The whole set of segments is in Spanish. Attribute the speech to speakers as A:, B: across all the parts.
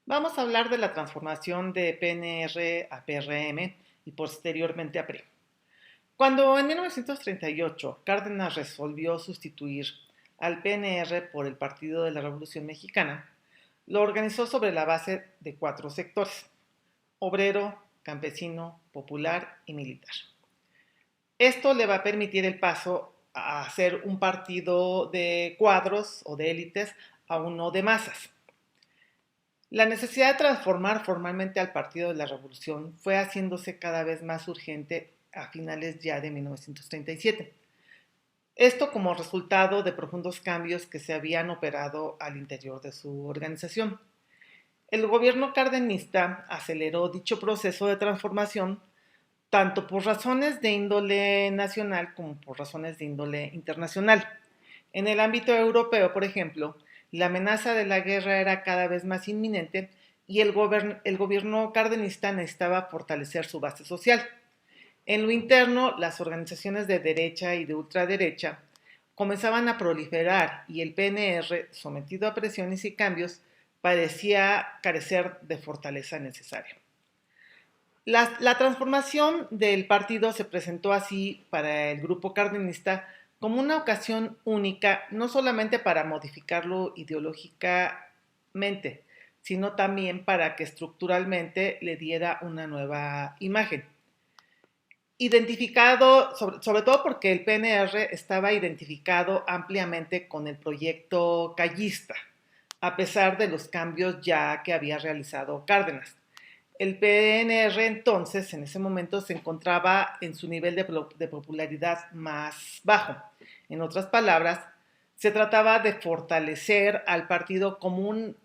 A: Vamos a hablar de la transformación de PNR a PRM y posteriormente a PRI. Cuando en 1938 Cárdenas resolvió sustituir al PNR por el Partido de la Revolución Mexicana, lo organizó sobre la base de 4 sectores: obrero, campesino, popular y militar. Esto le va a permitir el paso a ser un partido de cuadros o de élites a uno de masas. La necesidad de transformar formalmente al Partido de la Revolución fue haciéndose cada vez más urgente a finales ya de 1937. Esto como resultado de profundos cambios que se habían operado al interior de su organización. El gobierno cardenista aceleró dicho proceso de transformación tanto por razones de índole nacional como por razones de índole internacional. En el ámbito europeo, por ejemplo, la amenaza de la guerra era cada vez más inminente y el gobierno cardenista necesitaba fortalecer su base social. En lo interno, las organizaciones de derecha y de ultraderecha comenzaban a proliferar y el PNR, sometido a presiones y cambios, parecía carecer de fortaleza necesaria. La transformación del partido se presentó así para el grupo cardenista como una ocasión única, no solamente para modificarlo ideológicamente, sino también para que estructuralmente le diera una nueva imagen. Identificado, sobre todo porque el PNR estaba identificado ampliamente con el proyecto callista, a pesar de los cambios ya que había realizado Cárdenas. El PNR entonces, en ese momento, se encontraba en su nivel de popularidad más bajo. En otras palabras, se trataba de fortalecer al partido como un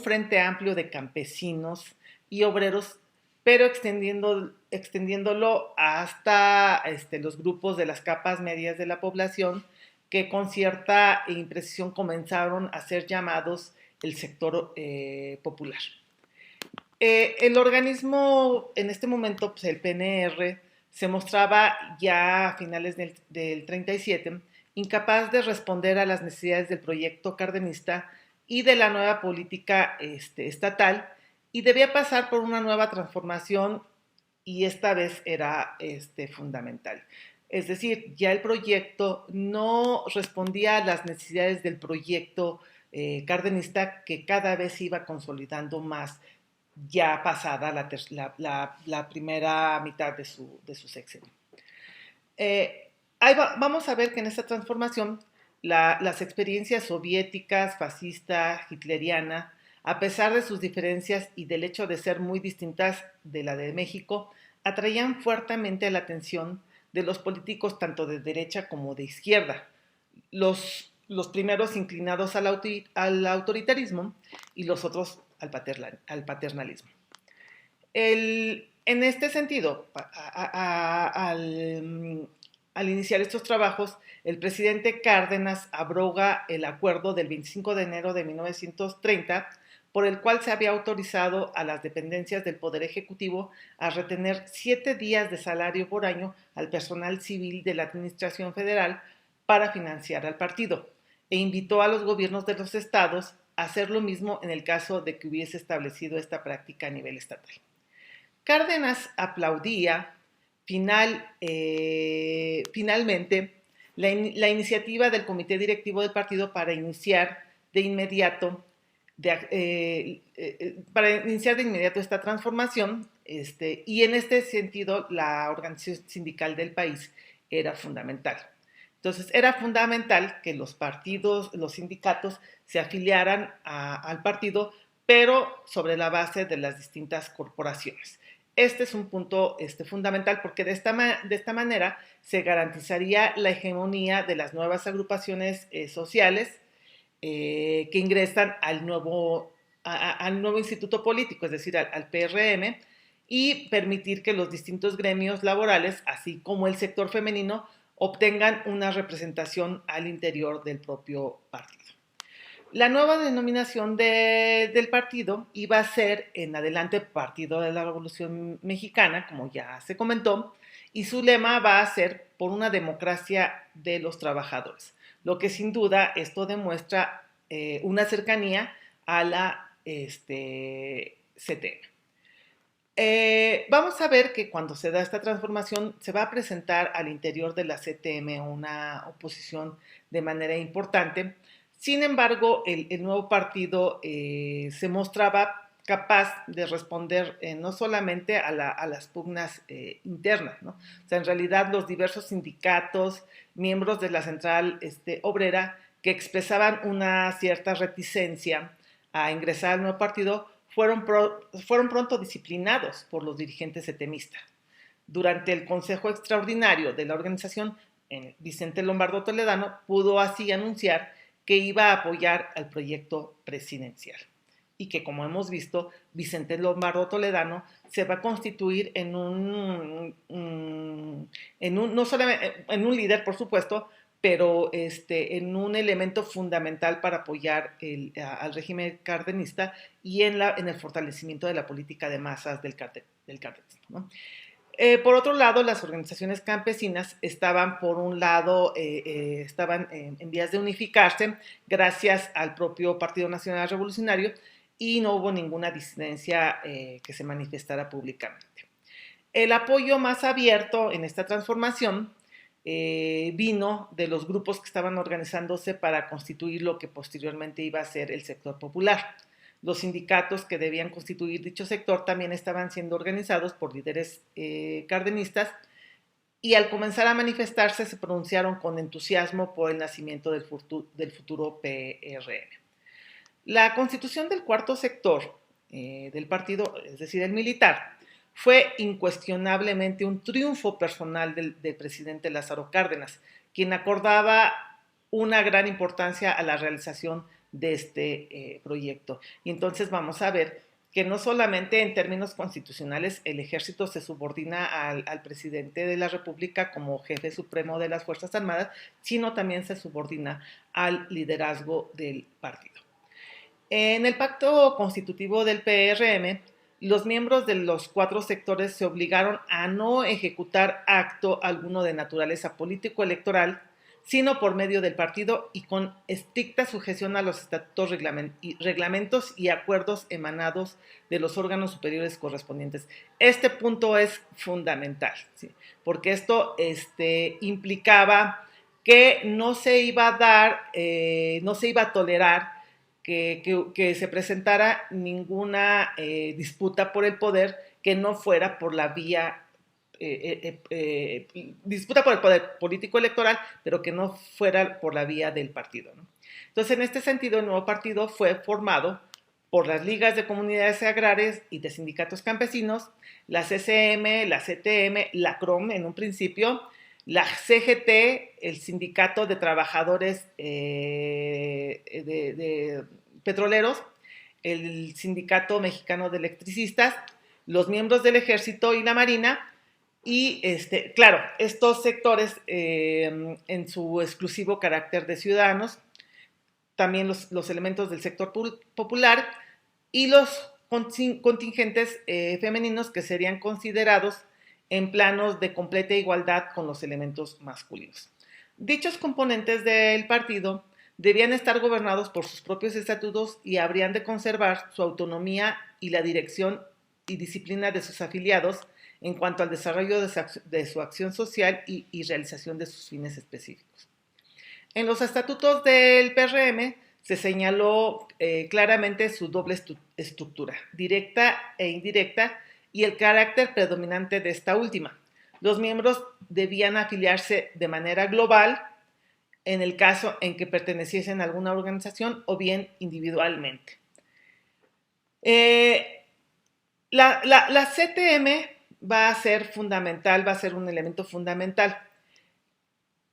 A: frente amplio de campesinos y obreros, pero extendiéndolo hasta los grupos de las capas medias de la población que con cierta imprecisión comenzaron a ser llamados el sector popular. El organismo, en este momento, pues el PNR, se mostraba ya a finales del 37 incapaz de responder a las necesidades del proyecto cardenista y de la nueva política estatal, y debía pasar por una nueva transformación, y esta vez era fundamental. Es decir, ya el proyecto no respondía a las necesidades del proyecto cardenista, que cada vez se iba consolidando más ya pasada la primera mitad de su sexenio. Vamos a ver que en esta transformación las experiencias soviéticas, fascista, hitleriana, a pesar de sus diferencias y del hecho de ser muy distintas de la de México, atraían fuertemente la atención de los políticos tanto de derecha como de izquierda. Los primeros inclinados al autoritarismo y los otros al paternalismo. En este sentido, al iniciar estos trabajos, el presidente Cárdenas abroga el acuerdo del 25 de enero de 1930, por el cual se había autorizado a las dependencias del Poder Ejecutivo a retener 7 días de salario por año al personal civil de la Administración Federal para financiar al partido, e invitó a los gobiernos de los estados a hacer lo mismo en el caso de que hubiese establecido esta práctica a nivel estatal. Cárdenas aplaudía finalmente la iniciativa del comité directivo del partido para iniciar de inmediato esta transformación, y en este sentido la organización sindical del país era fundamental. Entonces era fundamental que los partidos, los sindicatos se afiliaran al partido, pero sobre la base de las distintas corporaciones. Este es un punto fundamental, porque de esta manera se garantizaría la hegemonía de las nuevas agrupaciones sociales que ingresan al nuevo instituto político, es decir, al PRM, y permitir que los distintos gremios laborales, así como el sector femenino, obtengan una representación al interior del propio partido. La nueva denominación del partido iba a ser en adelante Partido de la Revolución Mexicana, como ya se comentó, y su lema va a ser por una democracia de los trabajadores, lo que sin duda esto demuestra una cercanía a la CTM. Vamos a ver que cuando se da esta transformación se va a presentar al interior de la CTM una oposición de manera importante. Sin embargo, el nuevo partido se mostraba capaz de responder no solamente a las pugnas internas, ¿no? O sea, en realidad los diversos sindicatos, miembros de la central obrera, que expresaban una cierta reticencia a ingresar al nuevo partido, fueron pronto disciplinados por los dirigentes setemistas. Durante el Consejo Extraordinario de la organización, Vicente Lombardo Toledano pudo así anunciar que iba a apoyar al proyecto presidencial y que, como hemos visto, Vicente Lombardo Toledano se va a constituir no solamente en un líder, por supuesto, pero en un elemento fundamental para apoyar al régimen cardenista y en el fortalecimiento de la política de masas del cardenismo, ¿no? Por otro lado, las organizaciones campesinas estaban, por un lado, estaban en vías de unificarse gracias al propio Partido Nacional Revolucionario y no hubo ninguna disidencia que se manifestara públicamente. El apoyo más abierto en esta transformación vino de los grupos que estaban organizándose para constituir lo que posteriormente iba a ser el sector popular. Los sindicatos que debían constituir dicho sector también estaban siendo organizados por líderes cardenistas y al comenzar a manifestarse se pronunciaron con entusiasmo por el nacimiento del futuro PRM. La constitución del cuarto sector del partido, es decir, el militar, fue incuestionablemente un triunfo personal del presidente Lázaro Cárdenas, quien acordaba una gran importancia a la realización de este proyecto. Y entonces vamos a ver que no solamente en términos constitucionales el ejército se subordina al presidente de la República como jefe supremo de las Fuerzas Armadas, sino también se subordina al liderazgo del partido. En el pacto constitutivo del PRM, los miembros de los cuatro sectores se obligaron a no ejecutar acto alguno de naturaleza político-electoral, sino por medio del partido y con estricta sujeción a los estatutos, reglamentos y acuerdos emanados de los órganos superiores correspondientes. Este punto es fundamental, ¿sí? Porque esto implicaba que no se iba a dar, no se iba a tolerar que se presentara ninguna disputa por el poder que no fuera por la vía, disputa por el poder político electoral, pero que no fuera por la vía del partido, ¿no? Entonces, en este sentido, el nuevo partido fue formado por las ligas de comunidades agrarias y de sindicatos campesinos, la CCM, la CTM, la CROM en un principio, la CGT, el Sindicato de Trabajadores de Petroleros, el Sindicato Mexicano de Electricistas, los miembros del Ejército y la Marina, y claro, estos sectores en su exclusivo carácter de ciudadanos, también los elementos del sector popular y los contingentes femeninos que serían considerados en planos de completa igualdad con los elementos masculinos. Dichos componentes del partido debían estar gobernados por sus propios estatutos y habrían de conservar su autonomía y la dirección y disciplina de sus afiliados en cuanto al desarrollo de su acción social y realización de sus fines específicos. En los estatutos del PRM se señaló claramente su doble estructura, directa e indirecta, y el carácter predominante de esta última. Los miembros debían afiliarse de manera global en el caso en que perteneciesen a alguna organización o bien individualmente. La CTM va a ser fundamental, va a ser un elemento fundamental.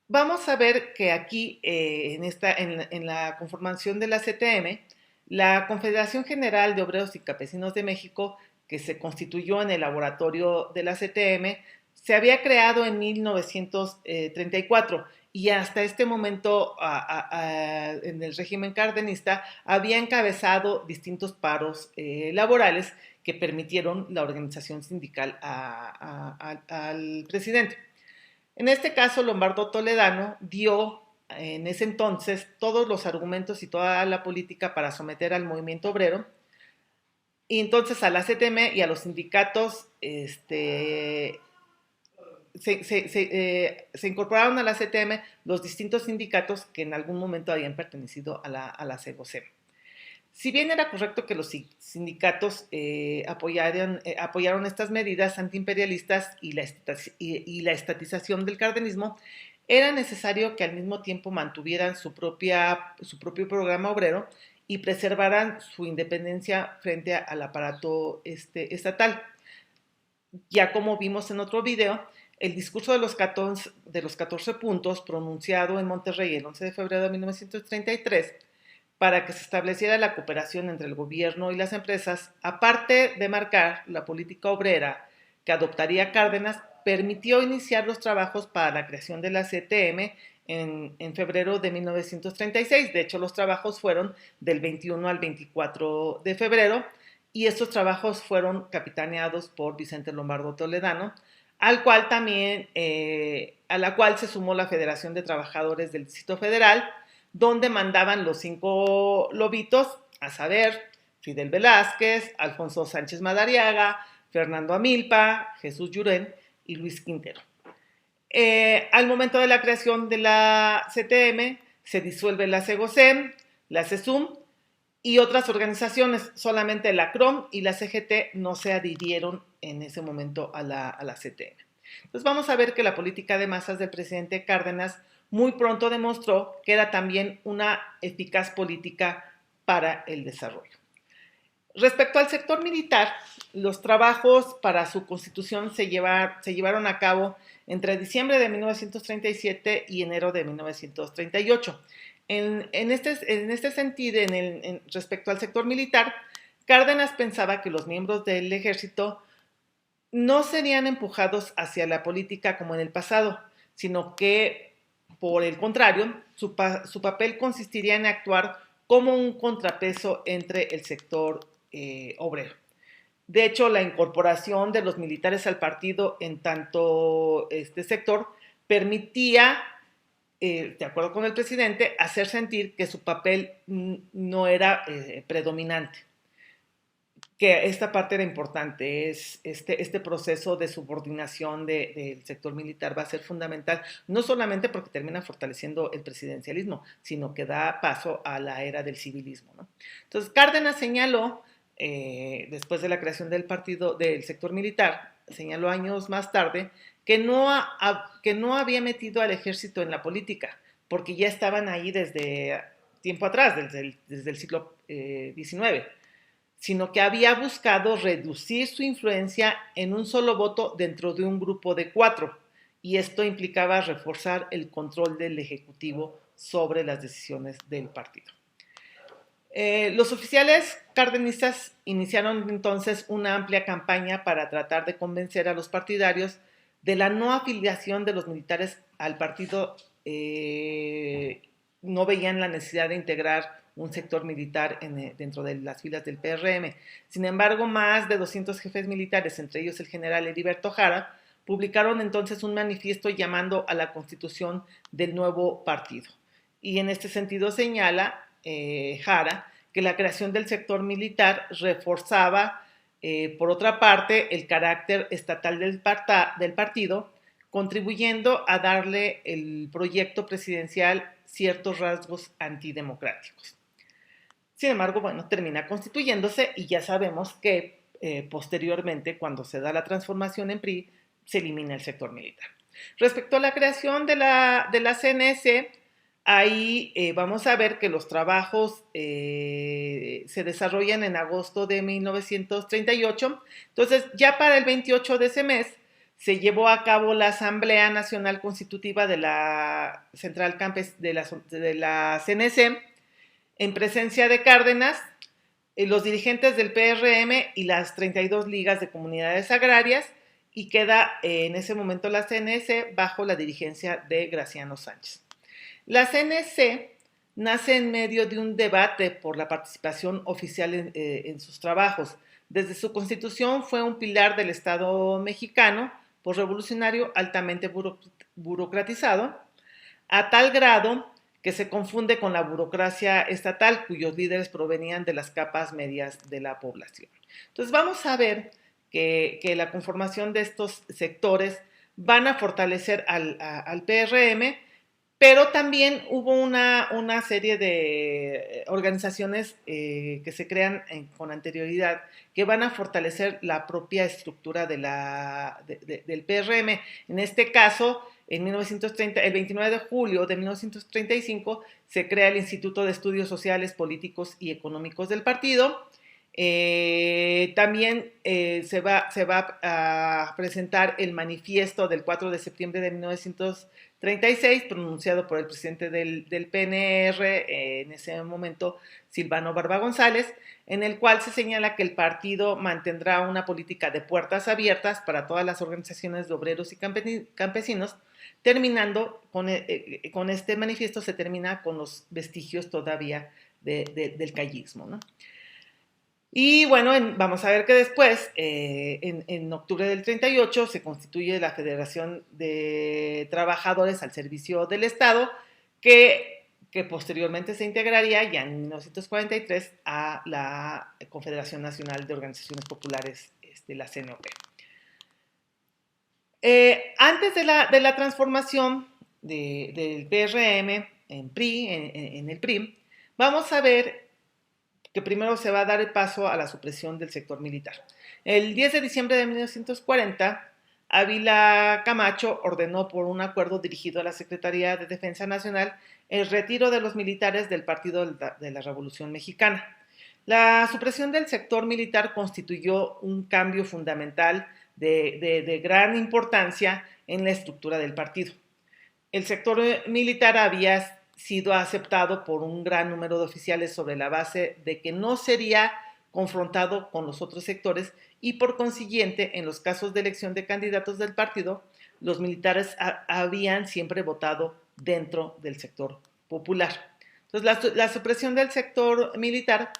A: Vamos a ver que aquí, en la conformación de la CTM, la Confederación General de Obreros y Campesinos de México, que se constituyó en el laboratorio de la CTM, se había creado en 1934 y hasta este momento en el régimen cardenista había encabezado distintos paros laborales que permitieron la organización sindical al presidente. En este caso, Lombardo Toledano dio en ese entonces todos los argumentos y toda la política para someter al movimiento obrero, Y entonces a la CTM y a los sindicatos se incorporaron a la CTM los distintos sindicatos que en algún momento habían pertenecido a la CEGOSEM. Si bien era correcto que los sindicatos apoyaron estas medidas antiimperialistas y la estatización del cardenismo, era necesario que al mismo tiempo mantuvieran su propio programa obrero y preservaran su independencia frente al aparato estatal. Ya como vimos en otro video, el discurso de los 14 puntos pronunciado en Monterrey el 11 de febrero de 1933 para que se estableciera la cooperación entre el gobierno y las empresas, aparte de marcar la política obrera que adoptaría Cárdenas, permitió iniciar los trabajos para la creación de la CTM en febrero de 1936. De hecho, los trabajos fueron del 21 al 24 de febrero y estos trabajos fueron capitaneados por Vicente Lombardo Toledano, a la cual se sumó la Federación de Trabajadores del Distrito Federal, donde mandaban los 5 lobitos, a saber, Fidel Velázquez, Alfonso Sánchez Madariaga, Fernando Amilpa, Jesús Llurén y Luis Quintero. Al momento de la creación de la CTM, se disuelve la CEGOSEM, la CESUM y otras organizaciones. Solamente la CROM y la CGT no se adhirieron en ese momento a la CTM. Entonces vamos a ver que la política de masas del presidente Cárdenas muy pronto demostró que era también una eficaz política para el desarrollo. Respecto al sector militar, los trabajos para su constitución se llevaron a cabo entre diciembre de 1937 y enero de 1938. En este sentido, respecto al sector militar, Cárdenas pensaba que los miembros del ejército no serían empujados hacia la política como en el pasado, sino que, por el contrario, su papel consistiría en actuar como un contrapeso entre el sector obrero. De hecho, la incorporación de los militares al partido en tanto este sector permitía, de acuerdo con el presidente, hacer sentir que su papel no era predominante. Que esta parte era importante, este proceso de subordinación del sector militar va a ser fundamental, no solamente porque termina fortaleciendo el presidencialismo, sino que da paso a la era del civilismo, ¿no? Entonces, Cárdenas señaló, después de la creación del partido, del sector militar, señaló años más tarde, que no había metido al ejército en la política, porque ya estaban ahí desde tiempo atrás, desde el siglo XIX, sino que había buscado reducir su influencia en un solo voto dentro de un grupo de 4, y esto implicaba reforzar el control del Ejecutivo sobre las decisiones del partido. Los oficiales cardenistas iniciaron entonces una amplia campaña para tratar de convencer a los partidarios de la no afiliación de los militares al partido. No veían la necesidad de integrar un sector militar dentro de las filas del PRM. Sin embargo, más de 200 jefes militares, entre ellos el general Heriberto Jara, publicaron entonces un manifiesto llamando a la constitución del nuevo partido. Y en este sentido señala Jara que la creación del sector militar reforzaba, por otra parte, el carácter estatal del partido, contribuyendo a darle el proyecto presidencial ciertos rasgos antidemocráticos. Sin embargo, bueno, termina constituyéndose y ya sabemos que posteriormente, cuando se da la transformación en PRI, se elimina el sector militar. Respecto a la creación de la CNC, ahí vamos a ver que los trabajos se desarrollan en agosto de 1938. Entonces, ya para el 28 de ese mes, se llevó a cabo la Asamblea Nacional Constitutiva de la Central de la CNC, en presencia de Cárdenas, los dirigentes del PRM y las 32 ligas de comunidades agrarias, y queda en ese momento la CNC bajo la dirigencia de Graciano Sánchez. La CNC nace en medio de un debate por la participación oficial en sus trabajos. Desde su constitución fue un pilar del Estado mexicano, revolucionario, altamente burocratizado, a tal grado que se confunde con la burocracia estatal, cuyos líderes provenían de las capas medias de la población. Entonces vamos a ver que la conformación de estos sectores van a fortalecer al PRM, pero también hubo una serie de organizaciones que se crean con anterioridad que van a fortalecer la propia estructura del PRM. En este caso, en 1930, el 29 de julio de 1935 se crea el Instituto de Estudios Sociales, Políticos y Económicos del partido. También se va a presentar el manifiesto del 4 de septiembre de 1936, pronunciado por el presidente del PNR, en ese momento Silvano Barba González, en el cual se señala que el partido mantendrá una política de puertas abiertas para todas las organizaciones de obreros y campesinos, terminando con este manifiesto, se termina con los vestigios todavía del callismo, ¿no? Y bueno, vamos a ver que después, en octubre del 38, se constituye la Federación de Trabajadores al Servicio del Estado, que posteriormente se integraría ya en 1943 a la Confederación Nacional de Organizaciones Populares, la CNOP. Antes de la transformación del PRM en PRI, en el PRI, vamos a ver que primero se va a dar el paso a la supresión del sector militar. El 10 de diciembre de 1940, Ávila Camacho ordenó por un acuerdo dirigido a la Secretaría de Defensa Nacional el retiro de los militares del Partido de la Revolución Mexicana. La supresión del sector militar constituyó un cambio fundamental de gran importancia en la estructura del partido. El sector militar había sido aceptado por un gran número de oficiales sobre la base de que no sería confrontado con los otros sectores y por consiguiente, en los casos de elección de candidatos del partido, los militares habían siempre votado dentro del sector popular. Entonces, la supresión del sector militar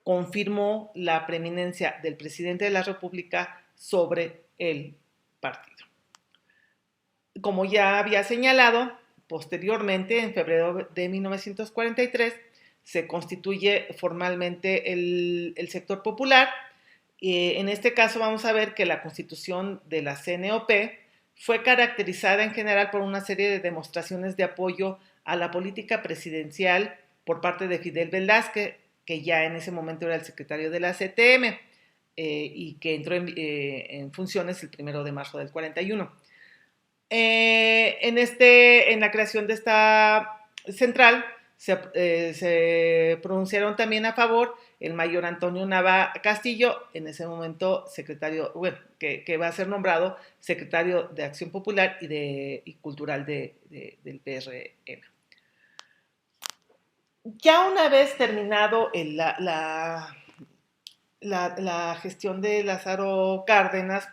A: confirmó la preeminencia del presidente de la República sobre el partido. Como ya había señalado, posteriormente, en febrero de 1943, se constituye formalmente el sector popular. En este caso vamos a ver que la constitución de la CNOP fue caracterizada en general por una serie de demostraciones de apoyo a la política presidencial por parte de Fidel Velázquez, que ya en ese momento era el secretario de la CTM y que entró en funciones el 1 de marzo del 41. En la creación de esta central se pronunciaron también a favor el mayor Antonio Nava Castillo, en ese momento secretario, bueno, que va a ser nombrado secretario de Acción Popular y Cultural del PRM. Ya una vez terminado la gestión de Lázaro Cárdenas,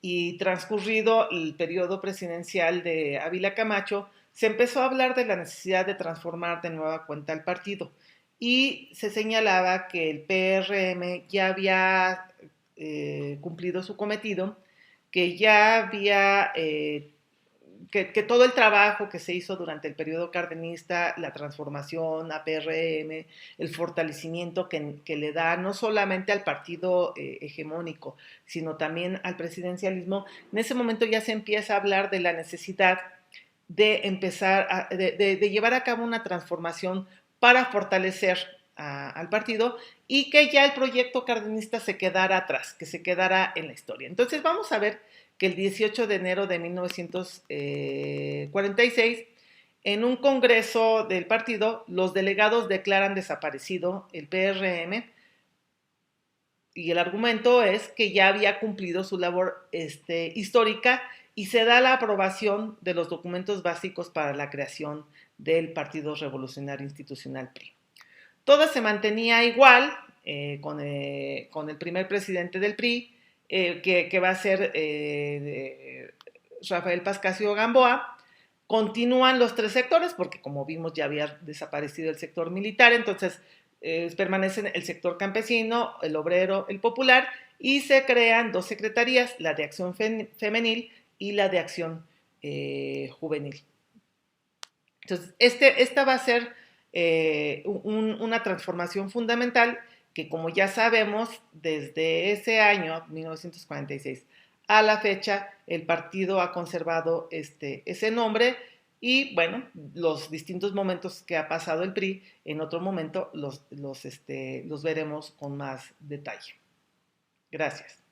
A: y transcurrido el periodo presidencial de Ávila Camacho, se empezó a hablar de la necesidad de transformar de nueva cuenta el partido y se señalaba que el PRM ya había cumplido su cometido, que ya había que todo el trabajo que se hizo durante el periodo cardenista, la transformación a PRM, el fortalecimiento que le da no solamente al partido hegemónico, sino también al presidencialismo, en ese momento ya se empieza a hablar de la necesidad de empezar de llevar a cabo una transformación para fortalecer al partido y que ya el proyecto cardenista se quedara atrás, que se quedara en la historia. Entonces vamos a ver que el 18 de enero de 1946, en un congreso del partido, los delegados declaran desaparecido el PRM y el argumento es que ya había cumplido su labor histórica y se da la aprobación de los documentos básicos para la creación del Partido Revolucionario Institucional PRI. Todo se mantenía igual con el primer presidente del PRI, que va a ser Rafael Pascasio Gamboa. Continúan los tres sectores, porque como vimos ya había desaparecido el sector militar, entonces permanecen el sector campesino, el obrero, el popular, y se crean dos secretarías, la de acción femenil y la de acción juvenil. Entonces, esta va a ser una transformación fundamental que, como ya sabemos, desde ese año, 1946, a la fecha, el partido ha conservado ese nombre y, bueno, los distintos momentos que ha pasado el PRI, en otro momento los veremos con más detalle. Gracias.